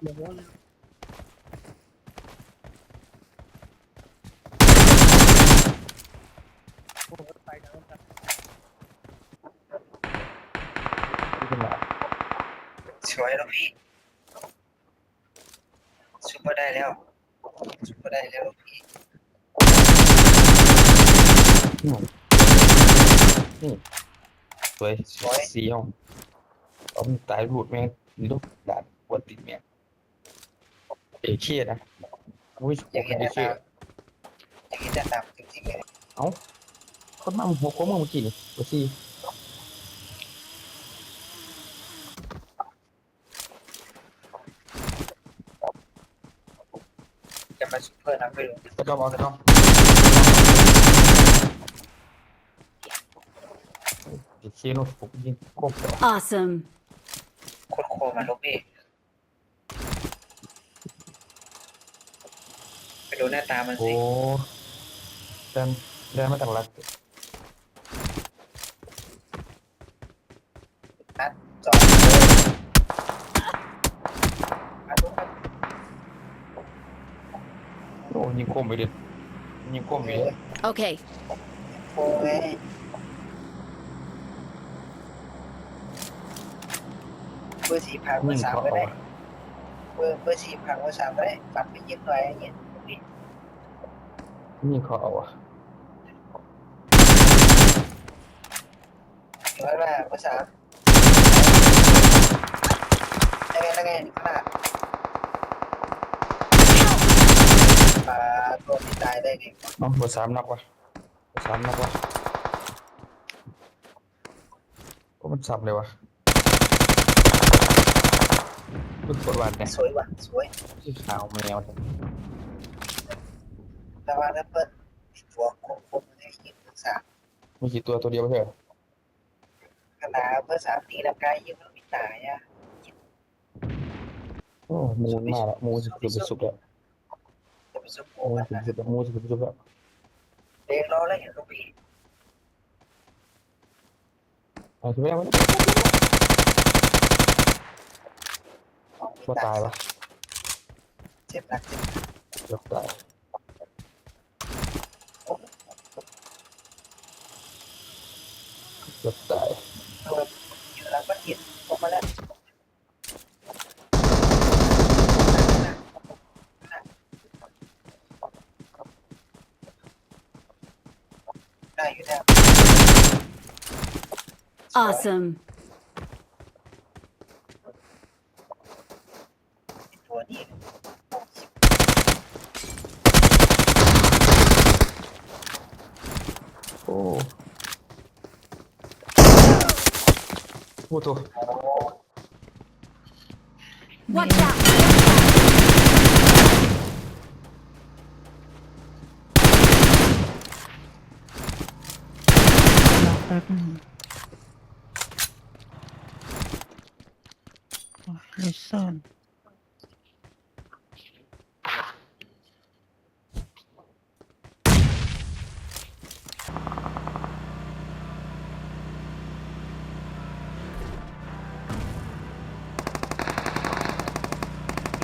โมโหเลยโอ้โหไปทางนั้นครับที่เป็นหมาสวยแล้วพี่ซุปเปอร์ได้แล้วซุปเปอร์ได้แล้วพี่อืมนี่สวยสวยสีห้องเอามันตายรูดแม่งลูกด่านปวดติดแม่งเอเคนะอุ้ยผ อย่าง ม นี้ เป็นเอเคจะตามอย่างนี้จะตามจริงๆเลย เอ้าคนมาหัวโค้งเมื่อกี้นี่ตัวซี จะมาซุปเปอร์นะไม่รู้ ก็ต้องเอาก็ต้องเอเคโน้ตผมยิงโคบแต่ว่า Awesome. โคตรโคมาลูกพี่ไปดูหน้าตามัน โอ้ สิ เดินเดินมาจากหลัก นัดจอดมาดูกัน โอ้ยิงโคมไปดิยิงโคมไปดิ Okay. โอ้ยเบอร์สี่พังเบอ ยิง ร์สาม เขา ก็ เอา ได้ อะ เบอร์สี่พังเบอร์สามก็ได้ปัดไปยิบหน่อยอย่างเงี้ยพี่ ยิงเขาเอาอะ เห็นไหมล่ะเบอร์สามยังไงขนาดปลาตัวที่ตายได้ไงวะ เนาะเบอร์สามนักวะเบอร์สามนักวะก็มันสับเลยวะลูกกดวันเนี่ย สวยว่ะสวย ที่ขาวแมวเนี่ย แต่ว่าถ้าเปิดตัวคมๆให้ยิงเบอร์สาม มีกี่ตัวตัวเดียวไม่ใช่เหรอ ขนาดเบอร์สามตีร่างกายยิงมันไม่ตายอ่ะ โอ้มูนมากละมูนสุดสุดแล้ว จะไปซุปโอ้ มูน มัน สุด นะ สุดแล้วมูนสุดสุดแล้ว เรียนรอแล้วเห็นลูกพี่ เอาถึงแล้วว่าตายวะ เจ็บหนักเจ็บ เกือบตายเกือบตาย โดนอยู่หลังบ้านเห็นออกมาแล้วได้อยู่แล้ว Awesome. ตัวนี้ โอ้โหตัว Watch out. รอแป๊บนึงเลยซ่อน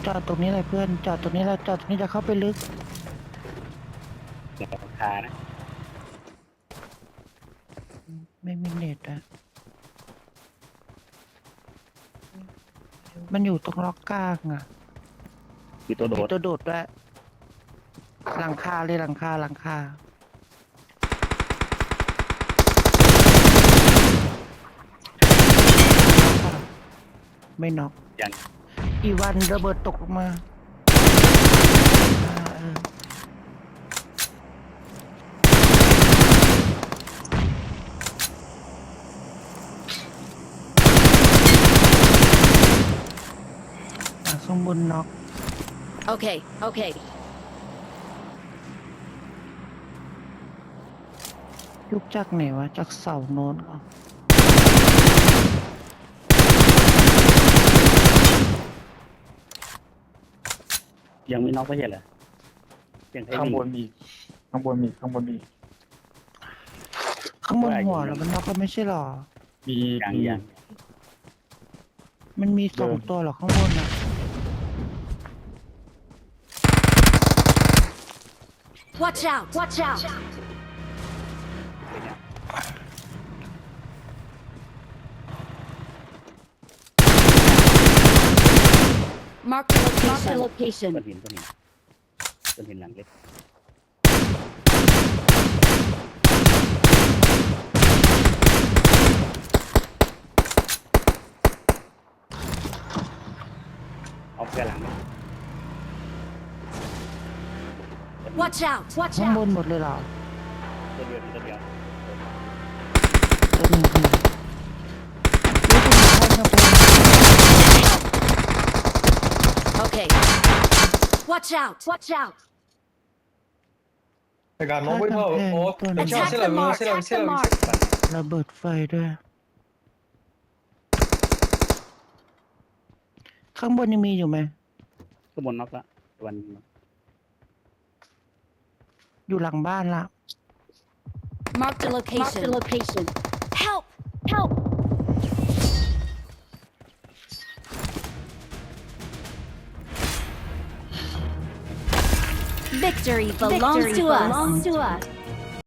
จอดตรงนี้เลยเพื่อนจอดตรงนี้แล้วจอดตรงนี้จะเข้าไปลึก คานะ ไม่มีเน็ตอ่ะ มันอยู่ตรงล็อกกลางอ่ะ มีตัวโด มี ด ตัวโดดด้วยหลังคาเลยหลังคาไม่น็อก ยัง อีวันระเบิดตกลงมาเออข้างบนน็อก Okay. Okay. ยุกจากไหนวะ จากเสาโน้นเหรอ ยังไม่น็อกไม่ใช่เหรอยังให้ ข้าง วิ่ง บนมีข้างบนมีข้างบนมี ข้างบนหัวเหรอมันน็อกก็ไม่ใช่เหรอ มี ยัง มี ยัง มันมี2 ตัวเหรอข้างบนอ่ะ Watch out! Watch out! เป็นเนี่ย Mark the location. Mark the location. ต้นหินต้นหินหลังเล็กเอาแค่หลังเนี่ย Watch out! Watch ข้างบ out! นหมดเลยเหรอ ตัวเดียวตัวเดียว ตัวหนึ่งขนาดรู้สึกว่าจะเป็น Okay. Watch out! Watch out! แต่การน้องไม่เท่าโอ้ไม่ชอบ Attack เส้น the หลัง mark! เส้นหลัง Attack เส้น the หลัง mark! ระเบิดไฟด้วย ข้างบนยังมีอยู่ไหม ข้างบนน็อกละวัน อยู่หลังบ้านละ Mark the location. Mark the location. Help! Help! Victory belongs to us.